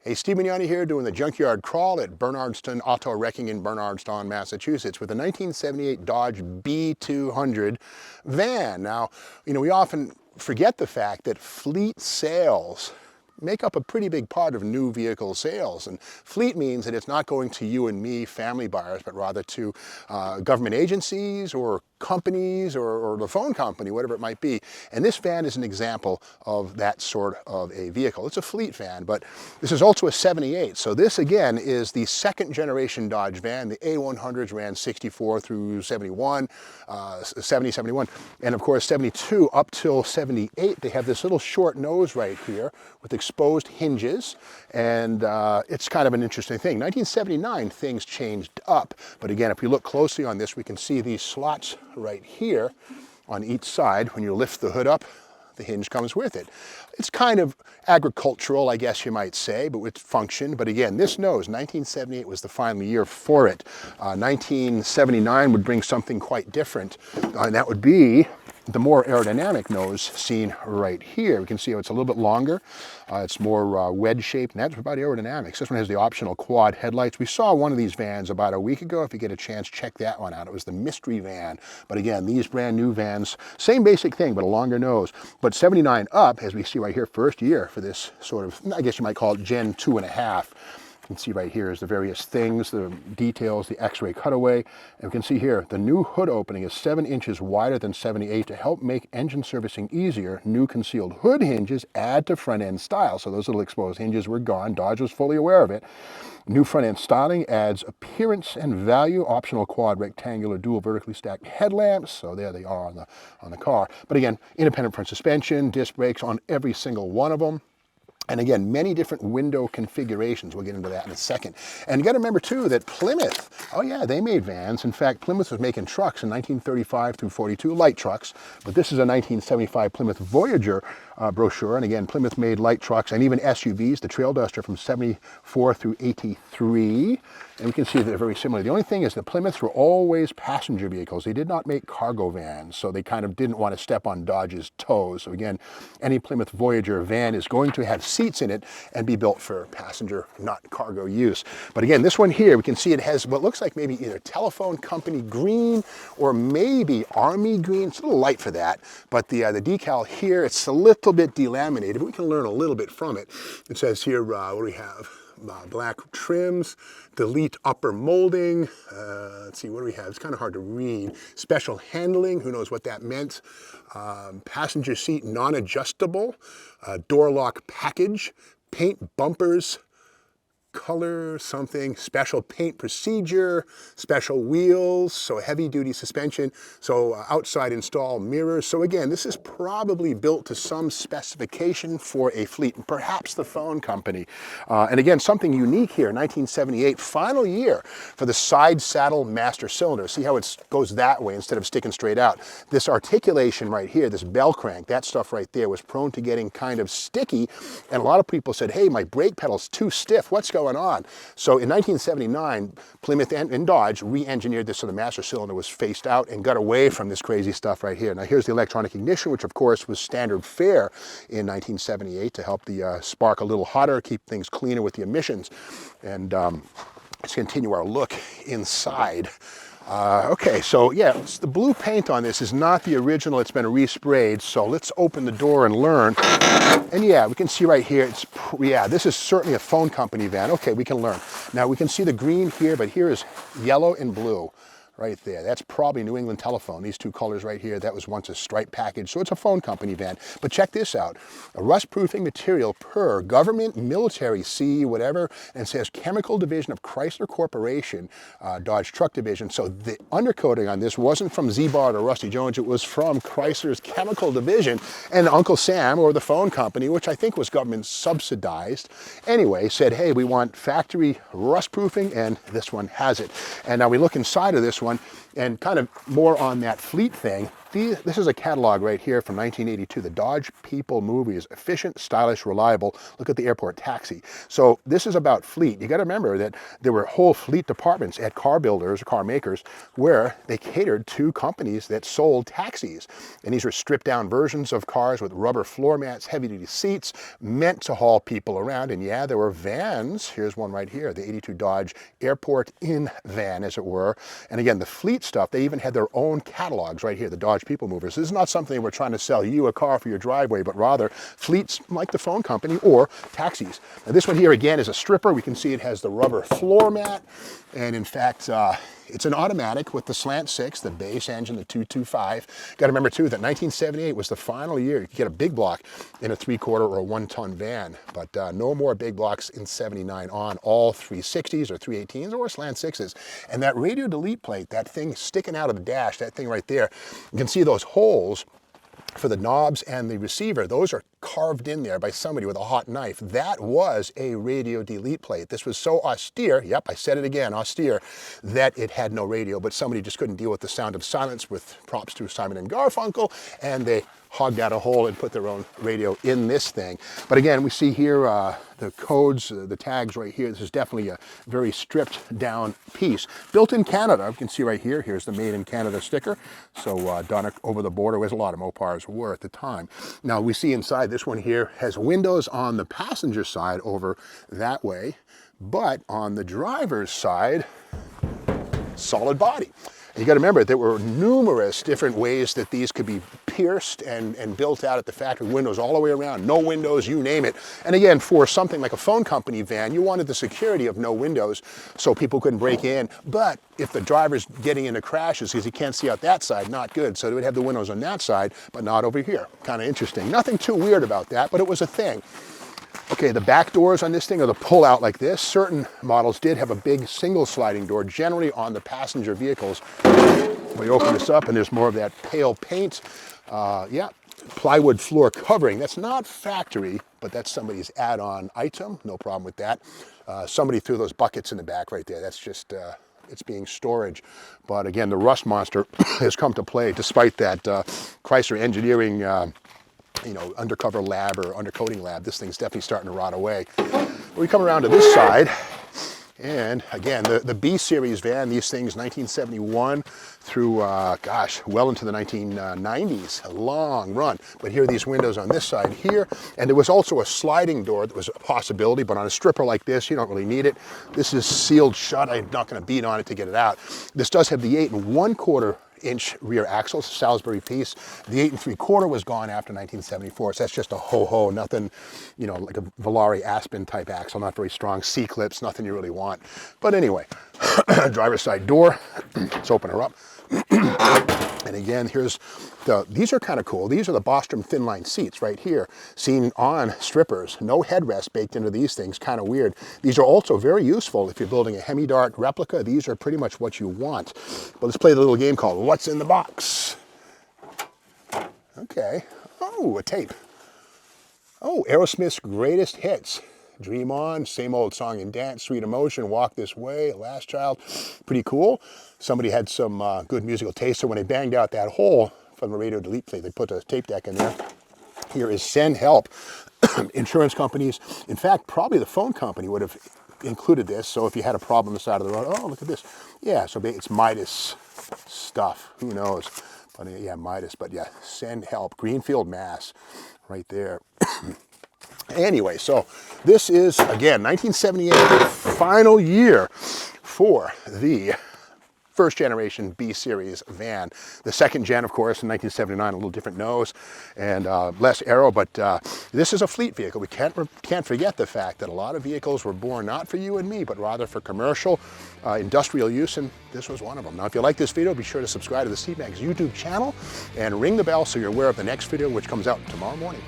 Hey, Steve Mignani here doing the Junkyard Crawl at Bernardston Auto Wrecking in Bernardston, Massachusetts with a 1978 Dodge B200 van. Now, we often forget the fact that fleet sales make up a pretty big part of new vehicle sales. And fleet means that it's not going to you and me, family buyers, but rather to government agencies or companies or the phone company, whatever it might be. And this van is an example of that sort of a vehicle. It's a fleet van, but this is also a 78. So this again is the second generation Dodge van. The A100s ran 64 through 71, 70, 71, and of course 72 up till 78. They have this little short nose right here with exposed hinges, and it's kind of an interesting thing. 1979, things changed up, but again, if we look closely on this, we can see these slots right here on each side. When you lift the hood up, the hinge comes with it. It's kind of agricultural, I guess you might say, but with function. But again, this nose, 1978 was the final year for it. 1979 would bring something quite different, and that would be the more aerodynamic nose seen right here. We can see how it's a little bit longer. It's more wedge shaped, and that's about aerodynamics. This one has the optional quad headlights. We saw one of these vans about a week ago. If you get a chance, check that one out. It was the mystery van. But again, these brand new vans, same basic thing, but a longer nose. But 79 up, as we see right here, first year for this sort of, I guess you might call it Gen 2.5. You can see right here is the various things, the details, the X-ray cutaway. And we can see here, the new hood opening is 7 inches wider than 78 to help make engine servicing easier. New concealed hood hinges add to front end style. So those little exposed hinges were gone. Dodge was fully aware of it. New front end styling adds appearance and value. Optional quad rectangular dual vertically stacked headlamps. So there they are on the car. But again, independent front suspension, disc brakes on every single one of them. And again, many different window configurations. We'll get into that in a second. And you got to remember too that Plymouth, oh yeah, they made vans. In fact, Plymouth was making trucks in 1935 through 42, light trucks. But this is a 1975 Plymouth Voyager brochure. And again, Plymouth made light trucks and even SUVs, the Trail Duster from 74 through 83. And we can see that they're very similar. The only thing is the Plymouths were always passenger vehicles. They did not make cargo vans, so they kind of didn't want to step on Dodge's toes. So again, any Plymouth Voyager van is going to have seats in it and be built for passenger, not cargo use. But again, this one here, we can see it has what looks like maybe either telephone company green or maybe army green. It's a little light for that, but the decal here, it's a little bit delaminated, but we can learn a little bit from it. It says here, what do we have? Black trims, delete upper molding. Let's see, what do we have? It's kind of hard to read. Special handling, who knows what that meant. Passenger seat non-adjustable, door lock package, paint bumpers, color something, special paint procedure, special wheels, so heavy duty suspension, so outside install mirrors. So again, this is probably built to some specification for a fleet, perhaps the phone company. And again, something unique here, 1978, final year for the side saddle master cylinder. See how it goes that way instead of sticking straight out. This articulation right here, this bell crank, that stuff right there was prone to getting kind of sticky. And a lot of people said, hey, my brake pedal's too stiff. What's going on? So in 1979, Plymouth and Dodge re-engineered this so the master cylinder was faced out and got away from this crazy stuff right here. Now here's the electronic ignition, which of course was standard fare in 1978 to help the spark a little hotter, keep things cleaner with the emissions. And let's continue our look inside. Okay, so yeah, the blue paint on this is not the original, it's been resprayed, so let's open the door and learn. And yeah, we can see right here, this is certainly a phone company van. Okay, we can learn. Now we can see the green here, but here is yellow and blue. Right there. That's probably New England Telephone. These two colors right here, that was once a stripe package. So it's a phone company van. But check this out. A rust-proofing material per government, military, sea, whatever, and it says Chemical Division of Chrysler Corporation, Dodge Truck Division. So the undercoating on this wasn't from Z-Bart or Rusty Jones. It was from Chrysler's Chemical Division. And Uncle Sam, or the phone company, which I think was government subsidized, anyway, said, hey, we want factory rust-proofing, and this one has it. And now we look inside of this one, And kind of more on that fleet thing, this is a catalog right here from 1982. The Dodge People Movies, efficient, stylish, reliable. Look at the airport taxi. So this is about fleet. You got to remember that there were whole fleet departments at car builders or car makers where they catered to companies that sold taxis. And these were stripped down versions of cars with rubber floor mats, heavy duty seats, meant to haul people around. And yeah, there were vans. Here's one right here, the 82 Dodge Airport in van, as it were. And again, the fleet stuff, they even had their own catalogs right here, the Dodge People Movers. This is not something we're trying to sell you a car for your driveway, but rather fleets like the phone company or taxis. Now this one here again is a stripper. We can see it has the rubber floor mat, and in fact it's an automatic with the slant 6, the base engine, the 225. Got to remember too that 1978 was the final year you could get a big block in a 3/4 or a 1-ton van, but no more big blocks in 79 on, all 360s or 318s or slant 6s. And that radio delete plate, that thing sticking out of the dash, that thing right there, you can see those holes for the knobs and the receiver. Those are carved in there by somebody with a hot knife. That was a radio delete plate. This was so austere, yep, I said it again, austere, that it had no radio, but somebody just couldn't deal with the sound of silence, with props to Simon and Garfunkel, and they hogged out a hole and put their own radio in this thing. But again, we see here the codes, the tags right here. This is definitely a very stripped down piece. Built in Canada, you can see right here, here's the Made in Canada sticker. So done over the border, as a lot of Mopars were at the time. Now we see inside, this one here has windows on the passenger side over that way, but on the driver's side, solid body. You got to remember, there were numerous different ways that these could be pierced and built out at the factory. Windows all the way around, no windows, you name it. And again, for something like a phone company van, you wanted the security of no windows so people couldn't break in. But if the driver's getting into crashes because he can't see out that side, not good. So they would have the windows on that side, but not over here. Kind of interesting. Nothing too weird about that, but it was a thing. Okay, the back doors on this thing are the pull out like this. Certain models did have a big single sliding door, generally on the passenger vehicles. We open this up and there's more of that pale paint. Yeah, plywood floor covering. That's not factory, but that's somebody's add-on item. No problem with that. Somebody threw those buckets in the back right there. That's just, it's being storage. But again, the rust monster has come to play despite that Chrysler engineering undercover lab or undercoating lab. This thing's definitely starting to rot away. We come around to this side, and again, the B series van, these things 1971 through, gosh, well into the 1990s, a long run. But here are these windows on this side here, and there was also a sliding door that was a possibility, but on a stripper like this, you don't really need it. This is sealed shut. I'm not going to beat on it to get it out. This does have the 8 1/4 inch rear axle, Salisbury piece. The 8 3/4 was gone after 1974, so that's just a ho-ho, nothing, like a Volare Aspen type axle, not very strong. C-clips, nothing you really want. But anyway, driver's side door, let's open her up. And again, these are kind of cool. These are the Bostrom thin line seats right here, seen on strippers. No headrest baked into these things, kind of weird. These are also very useful if you're building a Hemi-Dart replica. These are pretty much what you want. But let's play the little game called What's in the Box? Okay. Oh, a tape. Oh, Aerosmith's greatest hits. Dream On, Same Old Song and Dance, Sweet Emotion, Walk This Way, Last Child. Pretty cool. Somebody had some good musical taste, so when they banged out that hole from the radio delete plate, they put a tape deck in there. Here is Send Help. Insurance companies, in fact, probably the phone company would have included this, so if you had a problem on the side of the road, oh, look at this. Yeah, so it's Midas stuff, who knows. But yeah, Midas, but yeah, Send Help, Greenfield, Mass, right there. Anyway, so this is, again, 1978, the final year for the first generation B series van. The second gen, of course, in 1979, a little different nose and less aero, but this is a fleet vehicle. We can't forget the fact that a lot of vehicles were born not for you and me, but rather for commercial, industrial use, and this was one of them. Now, if you like this video, be sure to subscribe to the C-Mags YouTube channel and ring the bell so you're aware of the next video, which comes out tomorrow morning.